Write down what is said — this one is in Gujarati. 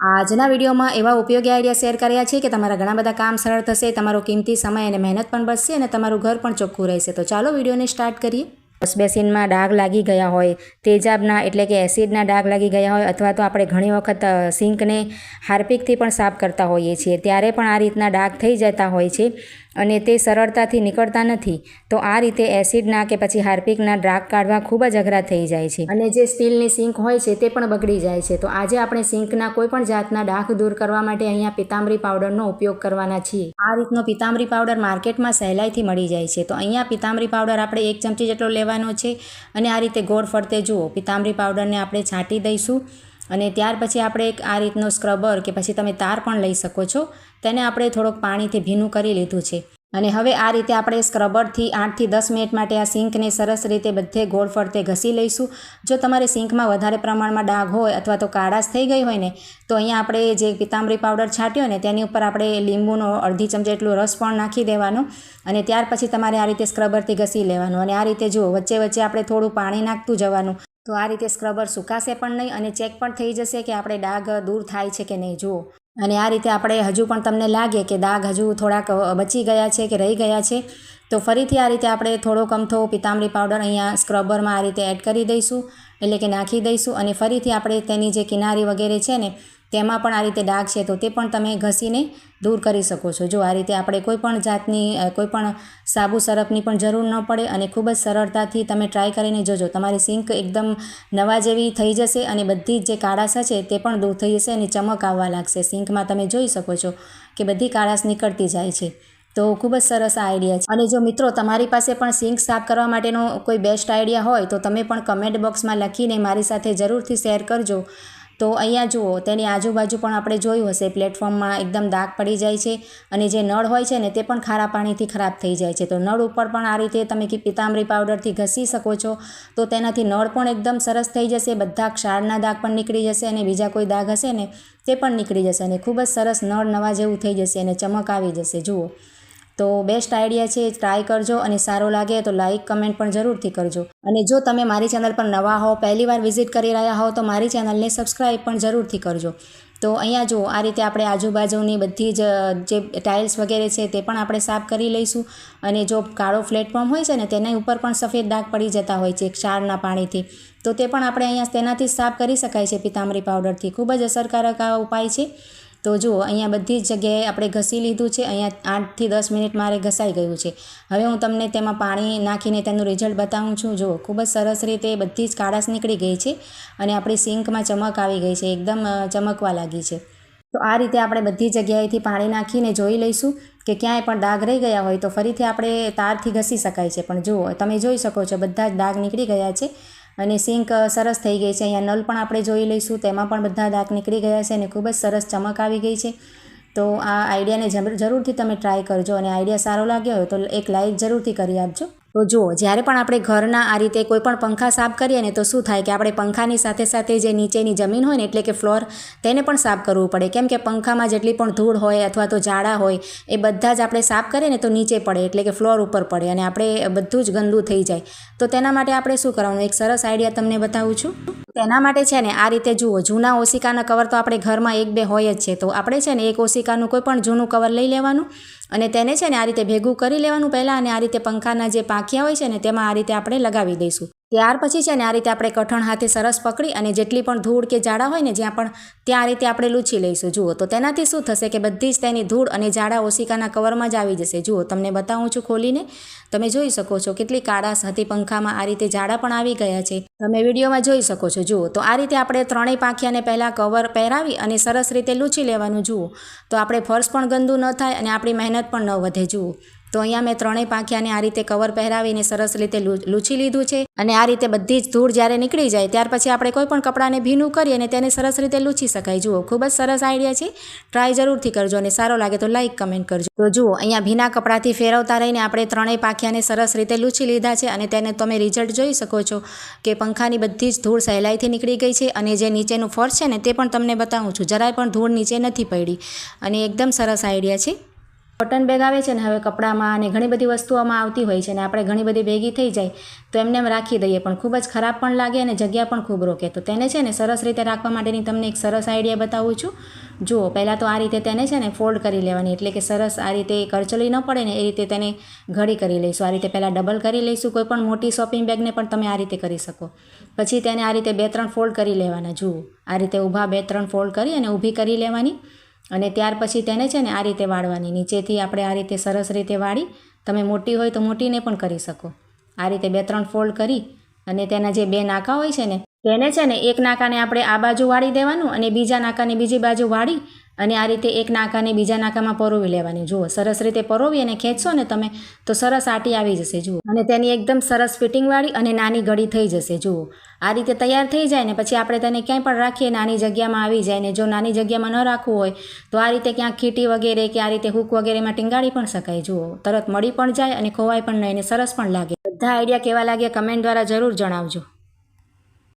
આજના વિડીયોમાં એવા ઉપયોગી આઈડિયા શેર કર્યા છે કે તમારા ઘણા બધા કામ સરળ થશે, તમારો કિંમતી સમય અને મહેનત પણ બચશે અને તમારું ઘર પણ ચોખ્ખું રહેશે। તો ચાલો વિડીયોને સ્ટાર્ટ કરીએ। વોશ બેસિનમાં ડાઘ લાગી ગયા હોય, તેજાબના એટલે કે એસિડના ડાઘ લાગી ગયા હોય અથવા તો આપણે ઘણી વખત સિંકને હાર્પિકથી પણ સાફ કરતા હોઈએ છીએ, ત્યારે પણ આ રીતના ડાઘ થઈ જતા હોય છે અને તે સરળતાથી નીકળતા નથી। તો આ રીતે એસિડના કે પછી હાર્પિકના ડાઘ કાઢવા ખૂબ જ અઘરા થઈ જાય છે અને જે સ્ટીલની સિંક હોય છે તે પણ બગડી જાય છે। તો આજે આપણે સિંકના કોઈપણ જાતના ડાઘ દૂર કરવા માટે અહીંયા પિતાંબરી પાવડરનો ઉપયોગ કરવાના છીએ। આ રીતનો પિતાંબરી પાવડર માર્કેટમાં સહેલાઈથી મળી જાય છે। તો અહીંયા પિતાંબરી પાવડર આપણે 1 ચમચી જેટલો લેવાનો છે અને આ રીતે ગોળ ફરતે જુઓ પિતાંબરી પાવડરને આપણે છાંટી દઈશું અને ત્યાર પછી આપણે એક આ રીતનો સ્ક્રબર કે પછી તમે તાર પણ લઈ શકો છો, તેને આપણે થોડોક પાણીથી ભીનું કરી લીધું છે અને હવે આ રીતે આપણે સ્ક્રબરથી 8 થી 10 મિનિટ માટે આ સિંકને સરસ રીતે બધે ગોળ ફરતે ઘસી લઈશું। જો તમારે સિંકમાં વધારે પ્રમાણમાં ડાઘ હોય અથવા તો કાળાશ થઈ ગઈ હોય ને તો અહીંયા આપણે જે પિતાંબરી પાવડર છાંટ્યો ને તેની ઉપર આપણે લીંબુનો અડધી ચમચી જેટલો રસ પણ નાખી દેવાનો અને ત્યાર પછી તમારે આ રીતે સ્ક્રબરથી ઘસી લેવાનું અને આ રીતે જુઓ વચ્ચે વચ્ચે આપણે થોડું પાણી નાખતું જવાનું। તો આ રીતે સ્ક્રબર સુકાશે પણ નહીં અને ચેક પણ થઈ જશે કે આપણે ડાઘ દૂર થાય છે કે નહીં જુઓ। અને આ રીતે આપણે હજુ પણ તમને લાગે કે ડાઘ હજુ થોડાક બચી ગયા છે કે રહી ગયા છે તો ફરીથી આ રીતે આપણે થોડો અમથો પિતાંબરી પાવડર અહીંયા સ્ક્રબરમાં આ રીતે એડ કરી દઈશું એટલે કે નાખી દઈશું અને ફરીથી આપણે તેની જે કિનારી વગેરે છે ને તેમાં પણ આ રીતે ડાઘ છે તો તે પણ તમે ઘસીને દૂર કરી શકો છો। જો આ રીતે આપણે કોઈપણ જાતની કોઈપણ સાબુ સરફની પણ જરૂર ન પડે અને ખૂબ જ સરળતાથી તમે ટ્રાય કરીને જોજો, તમારી સિંક એકદમ નવા જેવી થઈ જશે અને બધી જ જે કાળાશ છે તે પણ દૂર થઈ જશે અને ચમક આવવા લાગશે। સિંકમાં તમે જોઈ શકો છો કે બધી કાળાશ નીકળતી જાય છે। તો ખૂબ જ સરસ આ આઈડિયા છે અને જો મિત્રો તમારી પાસે પણ સિંક સાફ કરવા માટેનો કોઈ બેસ્ટ આઈડિયા હોય તો તમે પણ કમેન્ટ બોક્સમાં લખીને મારી સાથે જરૂરથી શેર કરજો। તો અહીંયા જુઓ તેની આજુબાજુ પણ આપણે જોયું હશે પ્લેટફોર્મમાં એકદમ ડાઘ પડી જાય છે અને જે નળ હોય છે ને તે પણ ખારા પાણીથી ખરાબ થઈ જાય છે। તો નળ ઉપર પણ આ રીતે તમે પિતાંબરી પાવડરથી ઘસી શકો છો તો તેનાથી નળ પણ એકદમ સરસ થઈ જશે, બધા ક્ષારના ડાઘ પણ નીકળી જશે અને બીજા કોઈ ડાઘ હશે ને તે પણ નીકળી જશે અને ખૂબ જ સરસ નળ નવા જેવું થઈ જશે અને ચમક આવી જશે જુઓ। તો બેસ્ટ આઈડિયા છે, ટ્રાય કરજો અને સારો લાગે તો લાઇક કમેન્ટ પણ જરૂરથી કરજો અને જો તમે મારી ચેનલ પર નવા હો, પહેલીવાર વિઝિટ કરી રહ્યા હો તો મારી ચેનલને સબસ્ક્રાઈબ પણ જરૂરથી કરજો। તો અહીંયા જુઓ આ રીતે આપણે આજુબાજુની બધી જ જે ટાઇલ્સ વગેરે છે તે પણ આપણે સાફ કરી લઈશું અને જો કાળો પ્લેટફોર્મ હોય છે ને તેના ઉપર પણ સફેદ ડાઘ પડી જતા હોય છે ક્ષારના પાણીથી તો તે પણ આપણે અહીંયા તેનાથી સાફ કરી શકાય છે પિતાંબરી પાવડરથી, ખૂબ જ અસરકારક આ ઉપાય છે। તો જુઓ અહીંયા બધી જ જગ્યાએ આપણે ઘસી લીધું છે, અહીંયા 8 થી 10 મિનિટ મારે ઘસાઈ ગયું છે। હવે હું તમને તેમાં પાણી નાખીને તેનું રિઝલ્ટ બતાવું છું। જુઓ ખૂબ જ સરસ રીતે બધી જ કાળાશ નીકળી ગઈ છે અને આપણી સિંકમાં ચમક આવી ગઈ છે, એકદમ ચમકવા લાગી છે। તો આ રીતે આપણે બધી જગ્યાએથી પાણી નાખીને જોઈ લઈશું કે ક્યાંય પણ ડાઘ રહી ગયા હોય તો ફરીથી આપણે તારથી ઘસી શકાય છે। પણ જુઓ તમે જોઈ શકો છો બધા જ ડાઘ નીકળી ગયા છે અને સિંક સરસ થઈ ગઈ છે। અહીંયા નળ પણ આપણે જોઈ લઈશું તેમાં પણ બધા ડાઘ નીકળી ગયા છે અને ખૂબ જ સરસ ચમક આવી ગઈ છે। તો આ આઈડિયાને જરૂરથી તમે ટ્રાય કરજો અને આઈડિયા સારો લાગ્યો હોય તો એક લાઇક જરૂરથી કરી આપજો। તો જુઓ જ્યારે પણ આપણે ઘરના આ રીતે કોઈ પણ પંખા સાફ કરીએ ને તો શું થાય કે આપણે પંખાની સાથે સાથે જે નીચેની જમીન હોય ને એટલે કે ફ્લોર તેને પણ સાફ કરવું પડે, કેમ કે પંખામાં જેટલી પણ ધૂળ હોય અથવા તો ઝાડા હોય એ બધા જ આપણે સાફ કરીએ ને તો નીચે પડે એટલે કે ફ્લોર ઉપર પડે અને આપણે બધું જ ગંદુ થઈ જાય। તો તેના માટે આપણે શું કરવાનું, એક સરસ આઈડિયા તમને બતાવું છું। તેના માટે છે ને આ રીતે જુઓ જૂના ઓશિકાના કવર તો આપણે ઘરમાં 1-2 હોય જ છે, તો આપણે છે ને એક ઓશિકાનું કોઈ પણ જૂનું કવર લઈ લેવાનું અને તેને છે ને આ રીતે ભેગું કરી લેવાનું પહેલાં અને આ રીતે પંખાના જે પાંખિયા હોય છે ને તેમાં આ રીતે આપણે લગાવી દઈશું। ત્યાર પછી છે ને આ રીતે આપણે કઠણ હાથે સરસ પકડી અને જેટલી પણ ધૂળ કે ઝાડા હોય ને જ્યાં પણ ત્યાં આ રીતે આપણે લૂછી લઈશું। જુઓ તો તેનાથી શું થશે કે બધી જ તેની ધૂળ અને ઝાડા ઓશિકાના કવરમાં જ આવી જશે। જુઓ તમને બતાવું છું ખોલીને, તમે જોઈ શકો છો કેટલી કાળાશ હતી પંખામાં, આ રીતે ઝાડા પણ આવી ગયા છે, તમે વિડીયોમાં જોઈ શકો છો। જુઓ તો આ રીતે આપણે ત્રણેય પાંખિયાને પહેલાં કવર પહેરાવી અને સરસ રીતે લૂછી લેવાનું। જુઓ તો આપણે ફર્શ પણ ગંદુ ન થાય અને આપણી મહેનત પણ ન વધે। જુઓ તો અહીંયા મેં ત્રણેય પાંખિયાને આ રીતે કવર પહેરાવીને સરસ રીતે લૂછી લીધું છે અને આ રીતે બધી જ ધૂળ જ્યારે નીકળી જાય ત્યાર પછી આપણે કોઈ પણ કપડાને ભીનું કરી અને તેને સરસ રીતે લૂછી શકાય। જુઓ ખૂબ જ સરસ આઈડિયા છે, ટ્રાય જરૂરથી કરજો અને સારો લાગે તો લાઇક કમેન્ટ કરજો। તો જુઓ અહીંયા ભીના કપડાથી ફેરવતા રહીને આપણે ત્રણેય પાંખિયાને સરસ રીતે લૂછી લીધા છે અને તેને તમે રિઝલ્ટ જોઈ શકો છો કે પંખાની બધી જ ધૂળ સહેલાઈથી નીકળી ગઈ છે અને જે નીચેનું ફર્શ છે ને તે પણ તમને બતાવું છું, જરાય પણ ધૂળ નીચે નથી પડી અને એકદમ સરસ આઈડિયા છે। કોટન બેગ આવે છે ને હવે કપડામાં અને ઘણી બધી વસ્તુઓમાં આવતી હોય છે ને આપણે ઘણી બધી ભેગી થઈ જાય તો એમને એમ રાખી દઈએ પણ ખૂબ જ ખરાબ પણ લાગે અને જગ્યા પણ ખૂબ રોકે. તો તેને છે ને સરસ રીતે રાખવા માટેની તમને એક સરસ આઈડિયા બતાવું છું. જુઓ, પહેલાં તો આ રીતે તેને છે ને ફોલ્ડ કરી લેવાની, એટલે કે સરસ આ રીતે કરચલી ન પડે ને એ રીતે તેને ઘડી કરી લઈશું. આ રીતે પહેલાં ડબલ કરી લઈશું. કોઈ પણ મોટી શોપિંગ બેગને પણ તમે આ રીતે કરી શકો. પછી તેને આ રીતે 2-3 ફોલ્ડ કરી લેવાના. જુઓ, આ રીતે ઊભા 2-3 ફોલ્ડ કરી અને ઊભી કરી લેવાની અને ત્યાર પછી તેને છે ને આ રીતે વાળવાની. નીચેથી આપણે આ રીતે સરસ રીતે વાળી, તમે મોટી હોય તો મોટીને પણ કરી શકો. આ રીતે 2-3 ફોલ્ડ કરી અને તેના જે 2 નાકા હોય છે ને તેને છે ને એક નાકાને આપણે આ બાજુ વાળી દેવાનું અને બીજા નાકાને બીજી બાજુ વાળી અને આ રીતે એક નાકાને બીજા નાકામાં પરોવી લેવાની. જુઓ, સરસ રીતે પરોવી અને ખેંચશો ને તમે તો સરસ આટી આવી જશે. જુઓ, અને તેની એકદમ સરસ ફિટિંગવાળી અને નાની ઘડી થઈ જશે. જુઓ, આ રીતે તૈયાર થઈ જાય ને પછી આપણે તેને ક્યાંય પણ રાખીએ નાની જગ્યામાં આવી જાય ને જો નાની જગ્યામાં ન રાખવું હોય તો આ રીતે ક્યાંક ખીટી વગેરે કે આ રીતે હૂક વગેરેમાં ટીંગાળી પણ શકાય. જુઓ, તરત મળી પણ જાય અને ખોવાય પણ નહીં અને સરસ પણ લાગે. બધા આઈડિયા કેવા લાગ્યા કમેન્ટ દ્વારા જરૂર જણાવજો.